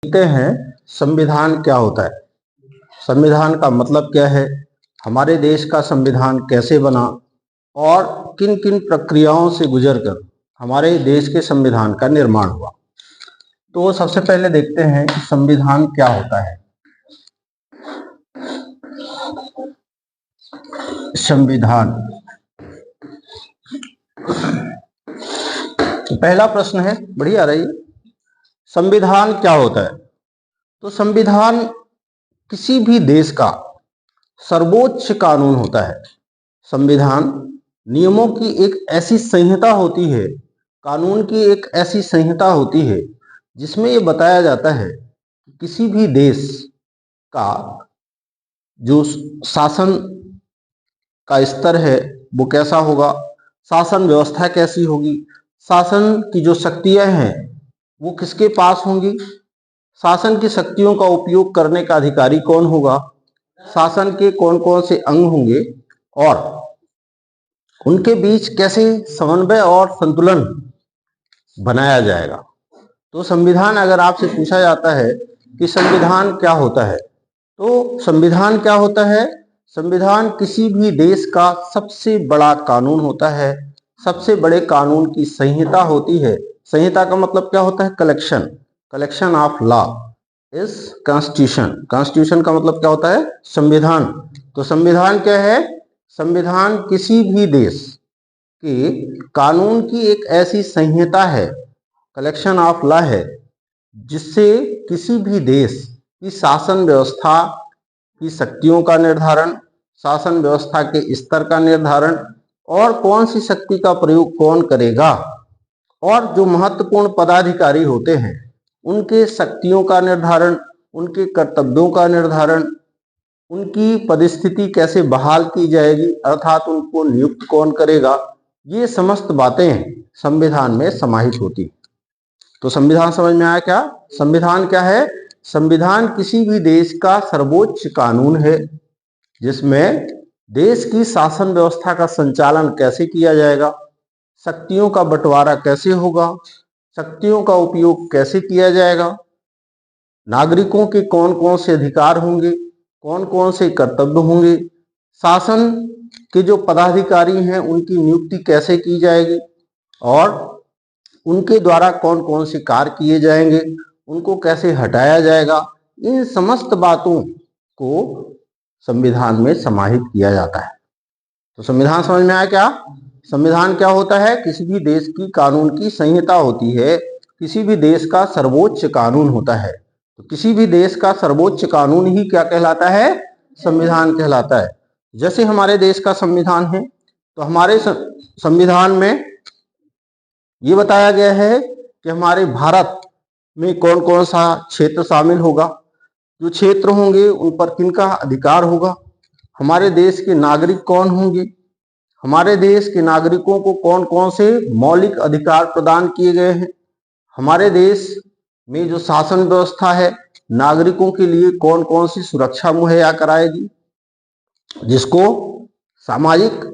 देखते हैं संविधान क्या होता है, संविधान का मतलब क्या है, हमारे देश का संविधान कैसे बना और किन किन प्रक्रियाओं से गुजरकर हमारे देश के संविधान का निर्माण हुआ। तो सबसे पहले देखते हैं कि संविधान क्या होता है। संविधान, तो पहला प्रश्न है, बढ़िया रही, संविधान क्या होता है। तो संविधान किसी भी देश का सर्वोच्च कानून होता है। संविधान नियमों की एक ऐसी संहिता होती है, कानून की एक ऐसी संहिता होती है जिसमें ये बताया जाता है कि किसी भी देश का जो शासन का स्तर है वो कैसा होगा, शासन व्यवस्था कैसी होगी, शासन की जो शक्तियां हैं वो किसके पास होंगी, शासन की शक्तियों का उपयोग करने का अधिकारी कौन होगा, शासन के कौन कौन से अंग होंगे और उनके बीच कैसे समन्वय और संतुलन बनाया जाएगा। तो संविधान, अगर आपसे पूछा जाता है कि संविधान क्या होता है, तो संविधान क्या होता है, संविधान किसी भी देश का सबसे बड़ा कानून होता है, सबसे बड़े कानून की संहिता होती है। संहिता का मतलब क्या होता है, collection, collection of law is constitution. Constitution का मतलब क्या होता है, संविधान। तो संविधान क्या है, संविधान किसी भी देश के कानून की एक ऐसी संहिता है, कलेक्शन ऑफ लॉ है, जिससे किसी भी देश की शासन व्यवस्था की शक्तियों का निर्धारण, शासन व्यवस्था के स्तर का निर्धारण और कौन सी शक्ति का प्रयोग कौन करेगा और जो महत्वपूर्ण पदाधिकारी होते हैं उनके शक्तियों का निर्धारण, उनके कर्तव्यों का निर्धारण, उनकी पदस्थिति कैसे बहाल की जाएगी अर्थात उनको नियुक्त कौन करेगा, ये समस्त बातें संविधान में समाहित होती। तो संविधान समझ में आया क्या, संविधान क्या है, संविधान किसी भी देश का सर्वोच्च कानून है जिसमें देश की शासन व्यवस्था का संचालन कैसे किया जाएगा, शक्तियों का बंटवारा कैसे होगा, शक्तियों का उपयोग कैसे किया जाएगा, नागरिकों के कौन कौन से अधिकार होंगे, कौन कौन से कर्तव्य होंगे, शासन के जो पदाधिकारी हैं उनकी नियुक्ति कैसे की जाएगी और उनके द्वारा कौन कौन से कार्य किए जाएंगे, उनको कैसे हटाया जाएगा, इन समस्त बातों को संविधान में समाहित किया जाता है। तो संविधान समझ में आया क्या, संविधान क्या होता है, किसी भी देश की कानून की संहिता होती है, किसी भी देश का सर्वोच्च कानून होता है। तो किसी भी देश का सर्वोच्च कानून ही क्या कहलाता है, संविधान कहलाता है। जैसे हमारे देश का संविधान है, तो हमारे संविधान में ये बताया गया है कि हमारे भारत में कौन कौन सा क्षेत्र शामिल होगा, जो क्षेत्र होंगे उन पर किनका अधिकार होगा, हमारे देश के नागरिक कौन होंगे, हमारे देश के नागरिकों को कौन कौन से मौलिक अधिकार प्रदान किए गए हैं, हमारे देश में जो शासन व्यवस्था है नागरिकों के लिए कौन कौन सी सुरक्षा मुहैया कराएगी, जिसको सामाजिक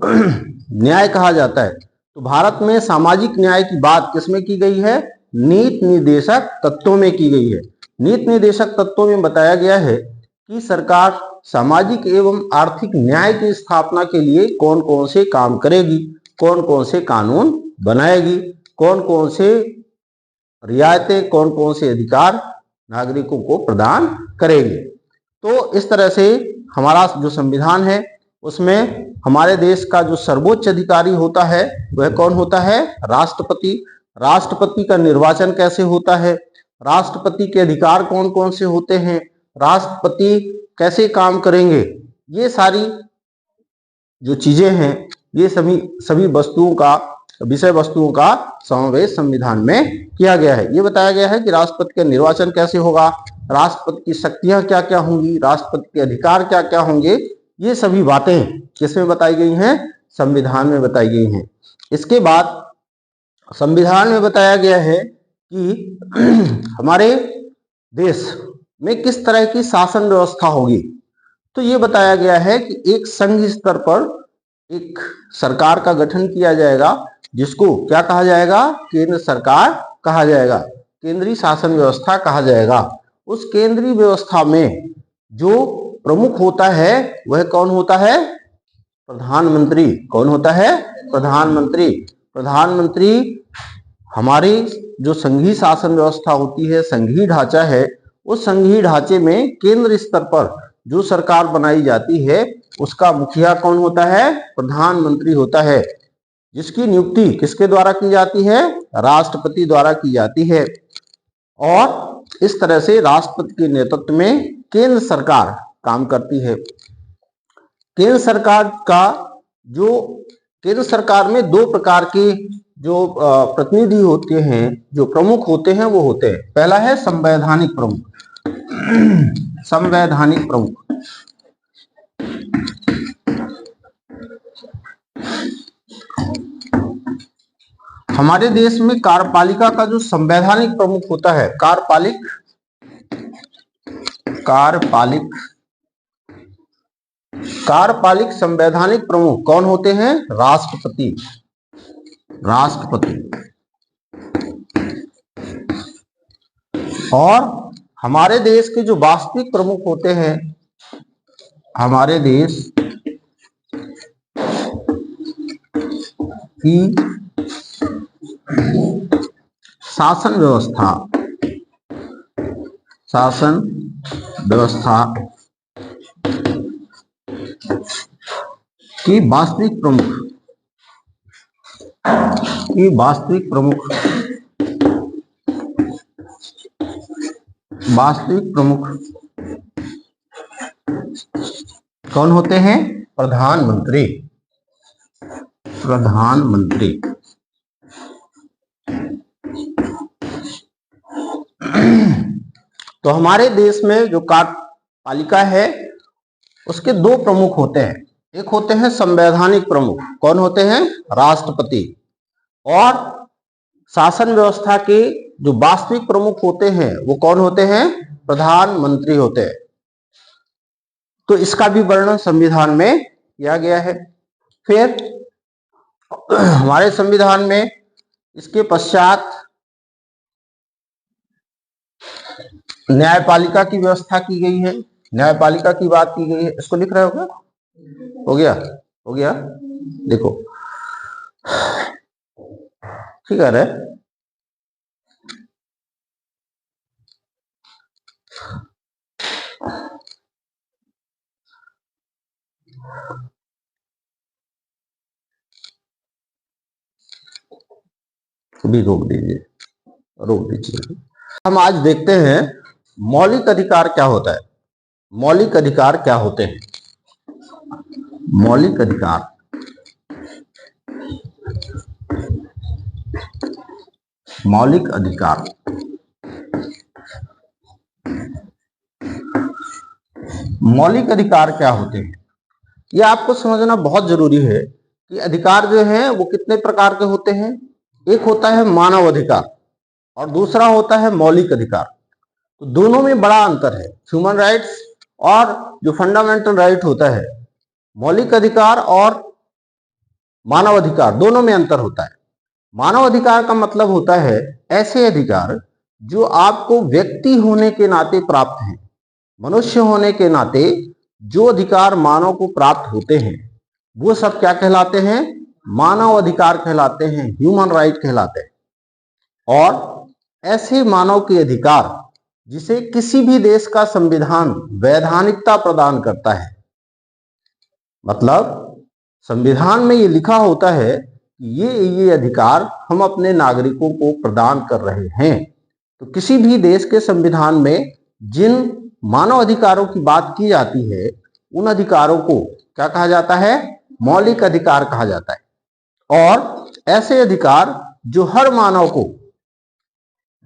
न्याय कहा जाता है। तो भारत में सामाजिक न्याय की बात किसमें की गई है, नीति निर्देशक तत्वों में की गई है। नीति निर्देशक तत्वों में बताया गया है कि सरकार सामाजिक एवं आर्थिक न्याय की स्थापना के लिए कौन कौन से काम करेगी, कौन कौन से कानून बनाएगी, कौन कौन से रियायतें, कौन कौन से अधिकार नागरिकों को प्रदान करेगी। तो इस तरह से हमारा जो संविधान है उसमें हमारे देश का जो सर्वोच्च अधिकारी होता है वह कौन होता है, राष्ट्रपति। राष्ट्रपति का निर्वाचन कैसे होता है, राष्ट्रपति के अधिकार कौन कौन से होते हैं, राष्ट्रपति कैसे काम करेंगे, ये सारी जो चीजें हैं ये सभी वस्तुओं का, विषय वस्तुओं का समावेश संविधान में किया गया है। ये बताया गया है कि राष्ट्रपति का निर्वाचन कैसे होगा, राष्ट्रपति की शक्तियां क्या क्या होंगी, राष्ट्रपति के अधिकार क्या क्या होंगे, ये सभी बातें किसमें बताई गई हैं, संविधान में बताई गई हैं। इसके बाद संविधान में बताया गया है कि हमारे देश में किस तरह की शासन व्यवस्था होगी। तो ये बताया गया है कि एक संघ स्तर पर एक सरकार का गठन किया जाएगा जिसको क्या कहा जाएगा, केंद्र सरकार कहा जाएगा, केंद्रीय शासन व्यवस्था कहा जाएगा। उस केंद्रीय व्यवस्था में जो प्रमुख होता है वह कौन होता है? प्रधानमंत्री। कौन होता है? प्रधानमंत्री। प्रधानमंत्री हमारी जो संघीय शासन व्यवस्था होती है, संघीय ढांचा है, उस संघीय ढांचे में केंद्र स्तर पर जो सरकार बनाई जाती है उसका मुखिया कौन होता है? प्रधानमंत्री होता है, जिसकी नियुक्ति किसके द्वारा की जाती है? राष्ट्रपति द्वारा की जाती है। और इस तरह से राष्ट्रपति के नेतृत्व में केंद्र सरकार काम करती है। केंद्र सरकार में दो प्रकार के जो प्रतिनिधि होते हैं, जो प्रमुख होते हैं, वो होते हैं, पहला है संवैधानिक प्रमुख। संवैधानिक प्रमुख हमारे देश में कार्यपालिका का जो संवैधानिक प्रमुख होता है, कार्यपालिक संवैधानिक प्रमुख कौन होते हैं? राष्ट्रपति। और हमारे देश के जो वास्तविक प्रमुख होते हैं, हमारे देश की शासन व्यवस्था की वास्तविक प्रमुख कौन होते हैं? प्रधानमंत्री। तो हमारे देश में जो कार्यपालिका है उसके दो प्रमुख होते हैं। एक होते हैं संवैधानिक प्रमुख, कौन होते हैं? राष्ट्रपति। और शासन व्यवस्था के जो वास्तविक प्रमुख होते हैं वो कौन होते हैं? प्रधानमंत्री होते हैं। तो इसका भी वर्णन संविधान में किया गया है। फिर हमारे संविधान में इसके पश्चात न्यायपालिका की व्यवस्था की गई है, न्यायपालिका की बात की गई है। इसको लिख रहे हो गया? देखो, ठीक है रे? भी रोक दीजिए। हम आज देखते हैं मौलिक अधिकार क्या होता है। मौलिक अधिकार क्या होते हैं? मौलिक अधिकार क्या होते हैं, यह आपको समझना बहुत जरूरी है कि अधिकार जो है वो कितने प्रकार के होते हैं। एक होता है मानव अधिकार और दूसरा होता है मौलिक अधिकार। तो दोनों में बड़ा अंतर है। ह्यूमन राइट्स और जो फंडामेंटल राइट होता है, मौलिक अधिकार और मानव अधिकार, दोनों में अंतर होता है। मानव अधिकार का मतलब होता है ऐसे अधिकार जो आपको व्यक्ति होने के नाते प्राप्त हैं, मनुष्य होने के नाते जो अधिकार मानव को प्राप्त होते हैं वो सब क्या कहलाते हैं? मानव अधिकार कहलाते हैं, ह्यूमन राइट कहलाते हैं। और ऐसे मानव के अधिकार जिसे किसी भी देश का संविधान वैधानिकता प्रदान करता है, मतलब संविधान में ये लिखा होता है कि ये अधिकार हम अपने नागरिकों को प्रदान कर रहे हैं। तो किसी भी देश के संविधान में जिन मानव अधिकारों की बात की जाती है उन अधिकारों को क्या कहा जाता है? मौलिक अधिकार कहा जाता है। और ऐसे अधिकार जो हर मानव को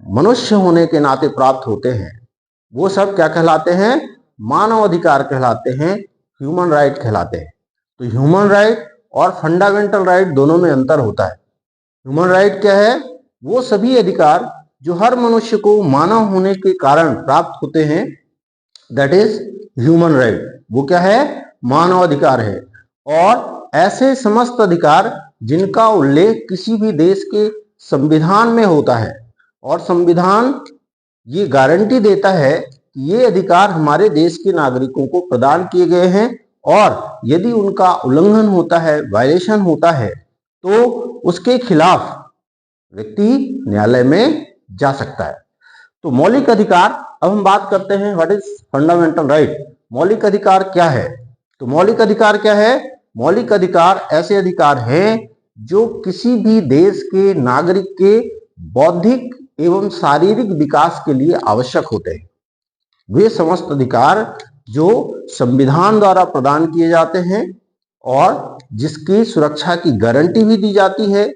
मनुष्य होने के नाते प्राप्त होते हैं वो सब क्या कहलाते हैं? मानव अधिकार कहलाते हैं, ह्यूमन राइट कहलाते हैं। तो ह्यूमन राइट और फंडामेंटल राइट दोनों में अंतर होता है। ह्यूमन राइट क्या है? वो सभी अधिकार जो हर मनुष्य को मानव होने के कारण प्राप्त होते हैं, दैट इज ह्यूमन राइट। वो क्या है? मानव अधिकार है। और ऐसे समस्त अधिकार जिनका उल्लेख किसी भी देश के संविधान में होता है, और संविधान ये गारंटी देता है कि ये अधिकार हमारे देश के नागरिकों को प्रदान किए गए हैं और यदि उनका उल्लंघन होता है, वायलेशन होता है, तो उसके खिलाफ व्यक्ति न्यायालय में जा सकता है। तो मौलिक अधिकार, अब हम बात करते हैं व्हाट इज फंडामेंटल राइट। मौलिक अधिकार क्या है? तो मौलिक अधिकार क्या है? मौलिक अधिकार ऐसे अधिकार हैं जो किसी भी देश के नागरिक के बौद्धिक एवं शारीरिक विकास के लिए आवश्यक होते हैं। वे समस्त अधिकार जो संविधान द्वारा प्रदान किए जाते हैं और जिसकी सुरक्षा की गारंटी भी दी जाती है,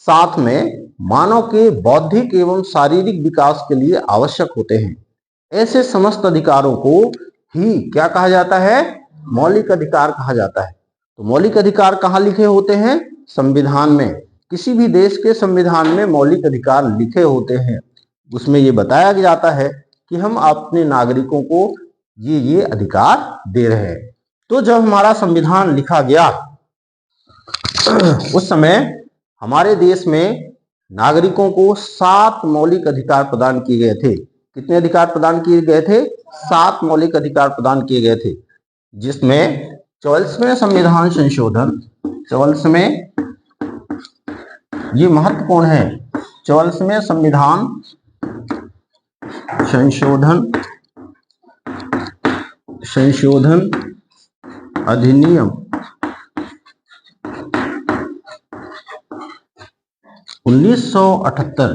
साथ में मानव के बौद्धिक एवं शारीरिक विकास के लिए आवश्यक होते हैं। ऐसे समस्त अधिकारों को ही क्या कहा जाता है? मौलिक अधिकार कहा जाता है। तो मौलिक अधिकार कहाँ लिखे होते हैं? संविधान में। किसी भी देश के संविधान में मौलिक अधिकार लिखे होते हैं। उसमें ये बताया जाता है कि हम अपने नागरिकों को ये अधिकार दे रहे हैं। तो जब हमारा संविधान लिखा गया उस समय हमारे देश में नागरिकों को 7 मौलिक अधिकार प्रदान किए गए थे। कितने अधिकार प्रदान किए गए थे? 7 मौलिक अधिकार प्रदान किए गए थे, जिसमें 44वें संविधान संशोधन, 44वें, ये महत्वपूर्ण है, 44वें संविधान संशोधन अधिनियम 1978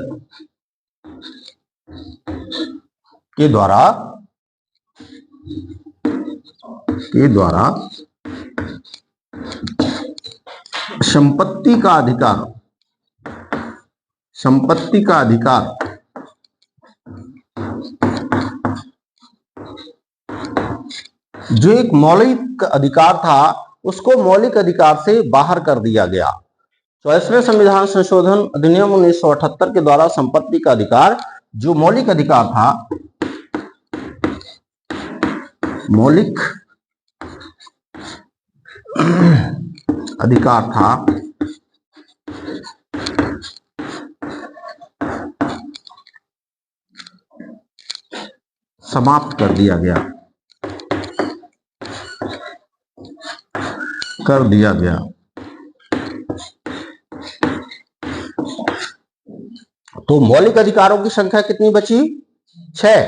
के द्वारा संपत्ति का अधिकार जो एक मौलिक अधिकार था उसको मौलिक अधिकार से बाहर कर दिया गया। 44वें संविधान संशोधन अधिनियम 1978 के द्वारा संपत्ति का अधिकार जो मौलिक अधिकार था, समाप्त कर दिया गया। तो मौलिक अधिकारों की संख्या कितनी बची? 6।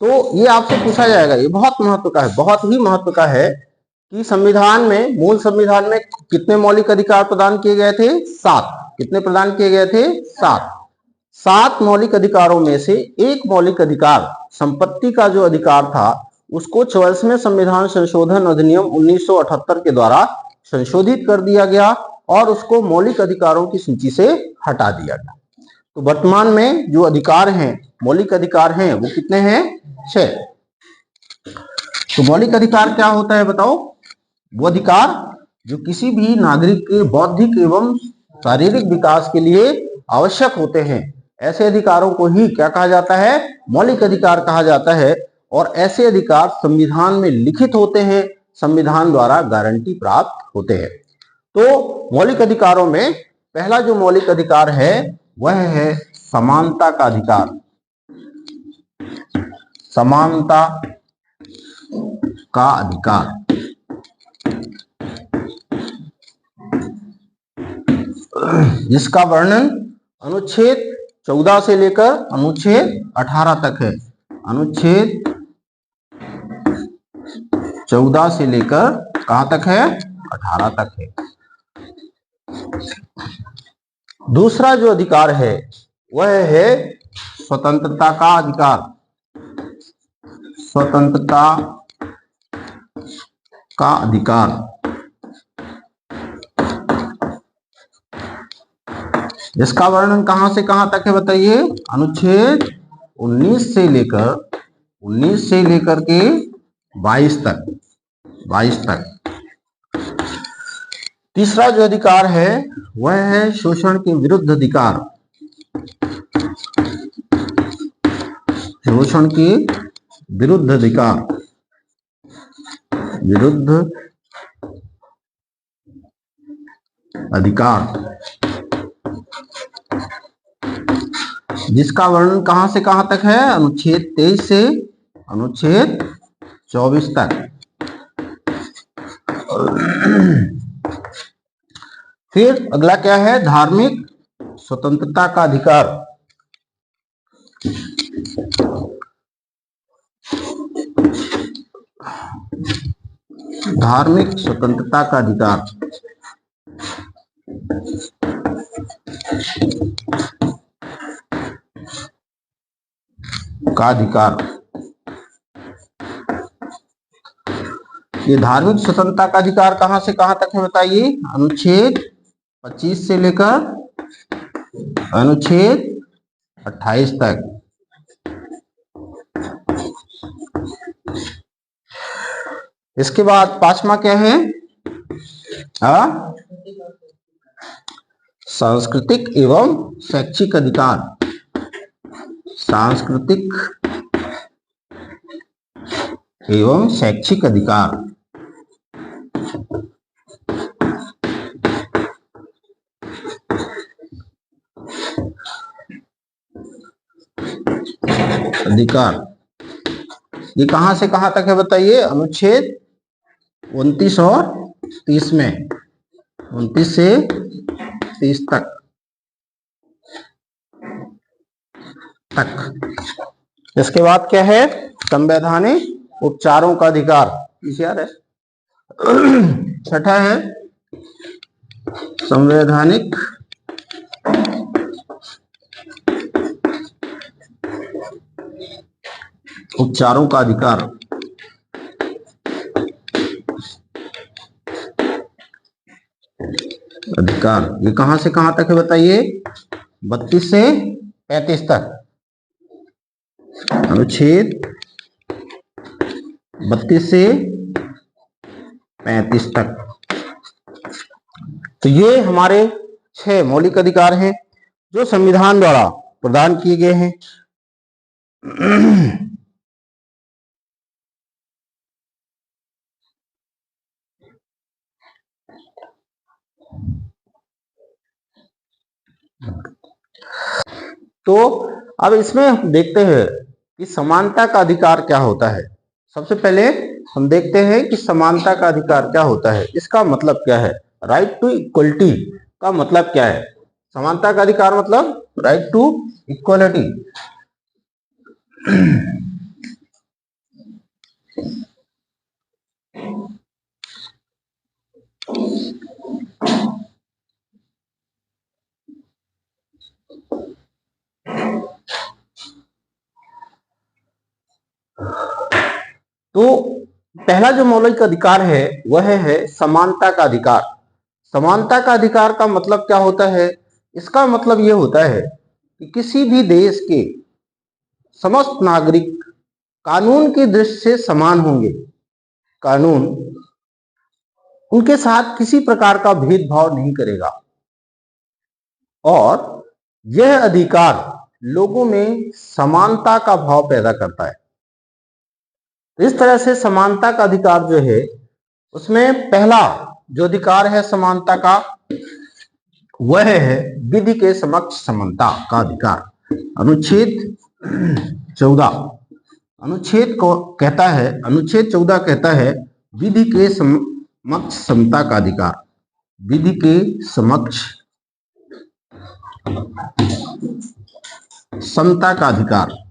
तो ये आपसे पूछा जाएगा, ये बहुत महत्व का है, बहुत ही महत्व का है कि संविधान में, मूल संविधान में कितने मौलिक अधिकार प्रदान किए गए थे? 7। कितने प्रदान किए गए थे? 7। 7 मौलिक अधिकारों में से एक मौलिक अधिकार, संपत्ति का जो अधिकार था, उसको 44वें संविधान संशोधन अधिनियम 1978 के द्वारा संशोधित कर दिया गया और उसको मौलिक अधिकारों की सूची से हटा दिया गया। तो वर्तमान में जो अधिकार हैं, मौलिक अधिकार हैं, वो कितने हैं? 6। तो मौलिक अधिकार क्या होता है बताओ? वो अधिकार जो किसी भी नागरिक के बौद्धिक एवं शारीरिक विकास के लिए आवश्यक होते हैं, ऐसे अधिकारों को ही क्या कहा जाता है? मौलिक अधिकार कहा जाता है। और ऐसे अधिकार संविधान में लिखित होते हैं, संविधान द्वारा गारंटी प्राप्त होते हैं। तो मौलिक अधिकारों में पहला जो मौलिक अधिकार है वह है समानता का अधिकार। समानता का अधिकार, जिसका वर्णन अनुच्छेद 14 से लेकर अनुच्छेद 18 तक है। अनुच्छेद 14 से लेकर कहां तक है? 18 तक है। दूसरा जो अधिकार है वह है स्वतंत्रता का अधिकार। स्वतंत्रता का अधिकार, जिसका वर्णन कहां से कहां तक है बताइए? अनुच्छेद 19 से लेकर के 22 तक। तीसरा जो अधिकार है वह है शोषण के विरुद्ध अधिकार। शोषण के विरुद्ध अधिकार, जिसका वर्णन कहां से कहां तक है? अनुच्छेद 23 से अनुच्छेद 24 तक। फिर अगला क्या है? धार्मिक स्वतंत्रता का अधिकार। धार्मिक स्वतंत्रता का अधिकार। ये धार्मिक स्वतंत्रता का अधिकार कहां से कहां तक है बताइए? अनुच्छेद 25 से लेकर अनुच्छेद 28 तक। इसके बाद पांचवा क्या है? सांस्कृतिक एवं शैक्षिक अधिकार। सांस्कृतिक एवं शैक्षिक अधिकार। ये कहां से कहां तक है बताइए? अनुच्छेद 29 और 30 में। 29 से 30 तक। इसके बाद क्या है? संवैधानिक उपचारों का अधिकार। याद है? छठा है संवैधानिक उपचारों का अधिकार। ये कहां से कहां तक है बताइए? 32 से 35 तक। अनुच्छेद 32 से 35 तक। तो ये हमारे 6 मौलिक अधिकार हैं जो संविधान द्वारा प्रदान किए गए हैं। तो अब इसमें हम देखते हैं कि समानता का अधिकार क्या होता है। सबसे पहले हम देखते हैं कि समानता का अधिकार क्या होता है, इसका मतलब क्या है। राइट टू इक्वलिटी का मतलब क्या है? समानता का अधिकार मतलब राइट टू इक्वलिटी। तो पहला जो मौलिक अधिकार है वह है समानता का अधिकार। समानता का अधिकार का मतलब क्या होता है? इसका मतलब यह होता है कि किसी भी देश के समस्त नागरिक कानून की दृष्टि से समान होंगे। कानून उनके साथ किसी प्रकार का भेदभाव नहीं करेगा और यह अधिकार लोगों में समानता का भाव पैदा करता है। इस तरह से समानता का अधिकार जो है उसमें पहला जो अधिकार है समानता का वह है विधि के समक्ष समानता का अधिकार। अनुच्छेद 14 अनुच्छेद 14 कहता है विधि के समक्ष समता का अधिकार। विधि के समक्ष समता का अधिकार।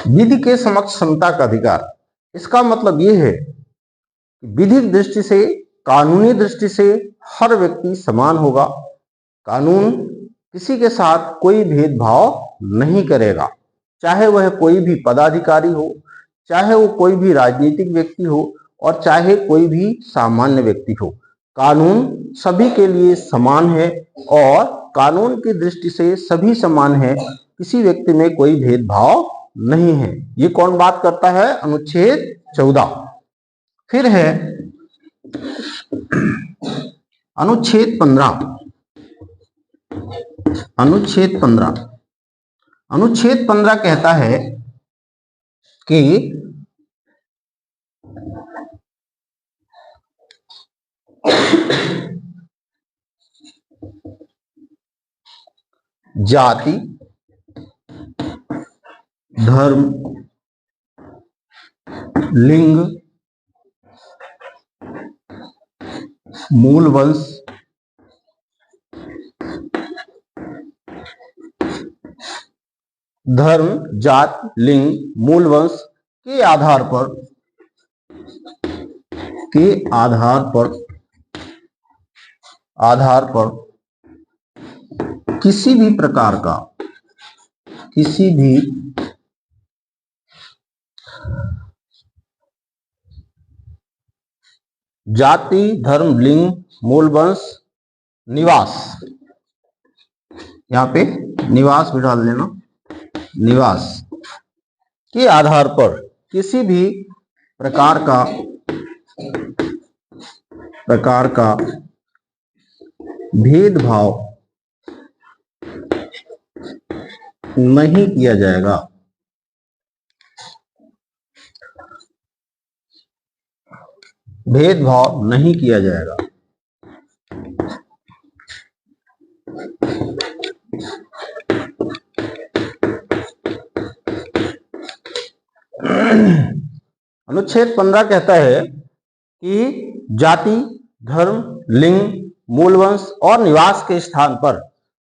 विधि के समक्ष समता का अधिकार, इसका मतलब यह है कि विधिक दृष्टि से, कानूनी दृष्टि से हर व्यक्ति समान होगा। कानून किसी के साथ कोई भेदभाव नहीं करेगा, चाहे वह कोई भी पदाधिकारी हो, चाहे वो कोई भी राजनीतिक व्यक्ति हो और चाहे कोई भी सामान्य व्यक्ति हो। कानून सभी के लिए समान है और कानून की दृष्टि से सभी समान है, किसी व्यक्ति में कोई भेदभाव नहीं है। ये कौन बात करता है? अनुच्छेद 14। फिर है अनुच्छेद 15। अनुच्छेद 15 कहता है कि जाति, धर्म, लिंग, मूल वंश, धर्म, जात, लिंग, मूल वंश के आधार पर किसी भी प्रकार का जाति, धर्म, लिंग, मूल वंश, निवास, यहाँ पे निवास भी डाल देना, निवास के आधार पर किसी भी प्रकार का भेदभाव नहीं किया जाएगा। भेदभाव नहीं किया जाएगा। अनुच्छेद 15 कहता है कि जाति, धर्म, लिंग, मूल वंश और निवास के स्थान पर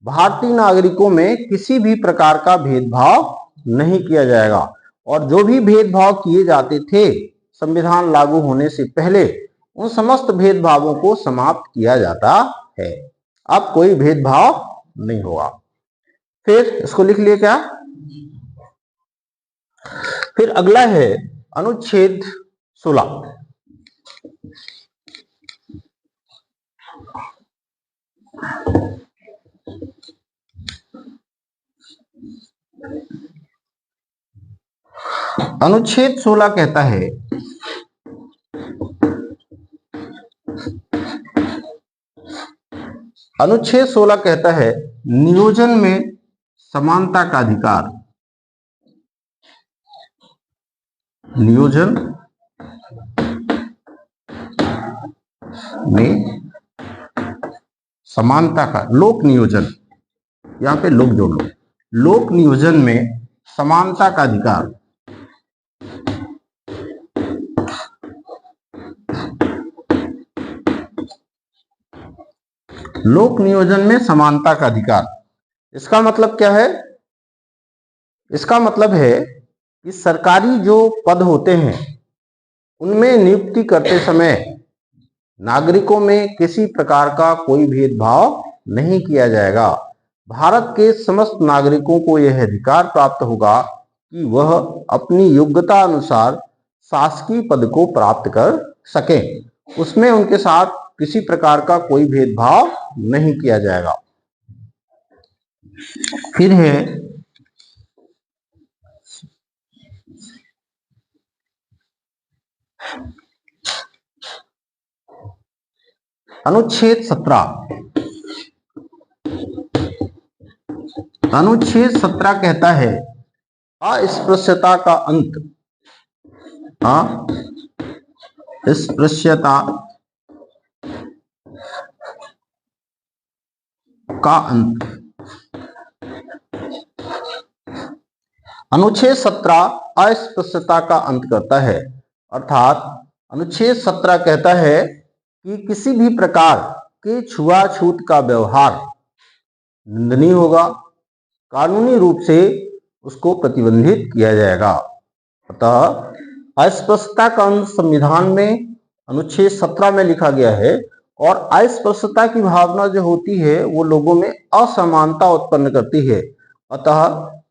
भारतीय नागरिकों में किसी भी प्रकार का भेदभाव नहीं किया जाएगा और जो भी भेदभाव किए जाते थे संविधान लागू होने से पहले उन समस्त भेदभावों को समाप्त किया जाता है। अब कोई भेदभाव नहीं होगा। फिर इसको लिख लिए क्या? फिर अगला है अनुच्छेद 16। अनुच्छेद 16 कहता है अनुच्छेद 16 कहता है नियोजन में समानता का अधिकार। नियोजन में समानता का, लोक नियोजन, यहां पे लोक जोड़ लो, लोक नियोजन में समानता का अधिकार। लोक नियोजन में समानता का अधिकार, इसका मतलब क्या है? इसका मतलब है कि सरकारी जो पद होते हैं उनमें नियुक्ति करते समय नागरिकों में किसी प्रकार का कोई भेदभाव नहीं किया जाएगा। भारत के समस्त नागरिकों को यह अधिकार प्राप्त होगा कि वह अपनी योग्यता अनुसार शासकीय पद को प्राप्त कर सकें। उसमें उनके साथ किसी प्रकार का कोई भेदभाव नहीं किया जाएगा। फिर है अनुच्छेद 17। अनुच्छेद 17 कहता है अस्पृश्यता का अंत। अस्पृश्यता का अंत। अनुच्छेद 17 अस्पृश्यता का अंत करता है, अर्थात अनुच्छेद 17 कहता है कि किसी भी प्रकार के छुआछूत का व्यवहार निंदनीय होगा, कानूनी रूप से उसको प्रतिबंधित किया जाएगा। अतः अस्पृश्यता का अंत संविधान में अनुच्छेद 17 में लिखा गया है और अस्पृश्यता की भावना जो होती है वो लोगों में असमानता उत्पन्न करती है। अतः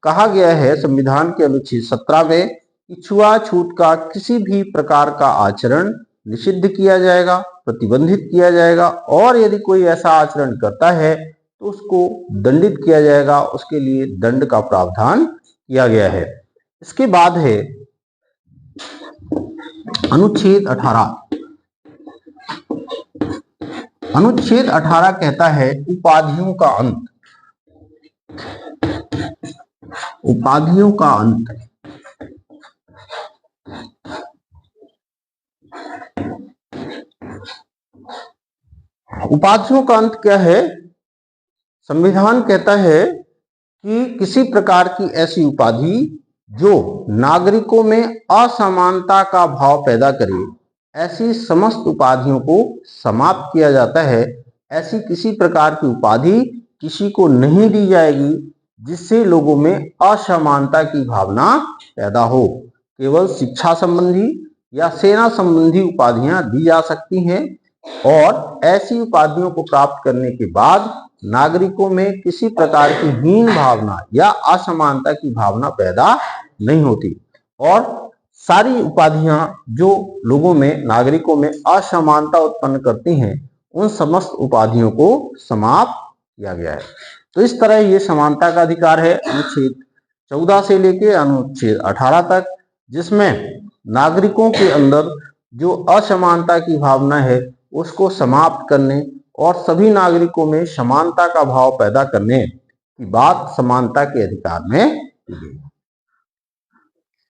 कहा गया है संविधान के अनुच्छेद 17 में कि छुआछूत का किसी भी प्रकार का आचरण निषिद्ध किया जाएगा, प्रतिबंधित किया जाएगा और यदि कोई ऐसा आचरण करता है तो उसको दंडित किया जाएगा, उसके लिए दंड का प्रावधान किया गया है। इसके बाद है अनुच्छेद 18। अनुच्छेद 18 कहता है उपाधियों का अंत। उपाधियों का अंत। उपाधियों का अंत क्या है? संविधान कहता है कि किसी प्रकार की ऐसी उपाधि जो नागरिकों में असमानता का भाव पैदा करे, ऐसी समस्त उपाधियों को समाप्त किया जाता है। ऐसी किसी प्रकार की उपाधि किसी को नहीं दी जाएगी जिससे लोगों में असमानता की भावना पैदा हो। केवल शिक्षा संबंधी या सेना संबंधी उपाधियां दी जा सकती हैं और ऐसी उपाधियों को प्राप्त करने के बाद नागरिकों में किसी प्रकार की हीन भावना या असमानता की भावना पैदा नहीं होती और सारी उपाधियां जो लोगों में, नागरिकों में असमानता उत्पन्न करती हैं, उन समस्त उपाधियों को समाप्त किया गया है। तो इस तरह ये समानता का अधिकार है अनुच्छेद 14 से लेके अनुच्छेद 18 तक, जिसमें नागरिकों के अंदर जो असमानता की भावना है उसको समाप्त करने और सभी नागरिकों में समानता का भाव पैदा करने की बात समानता के अधिकार में की गई।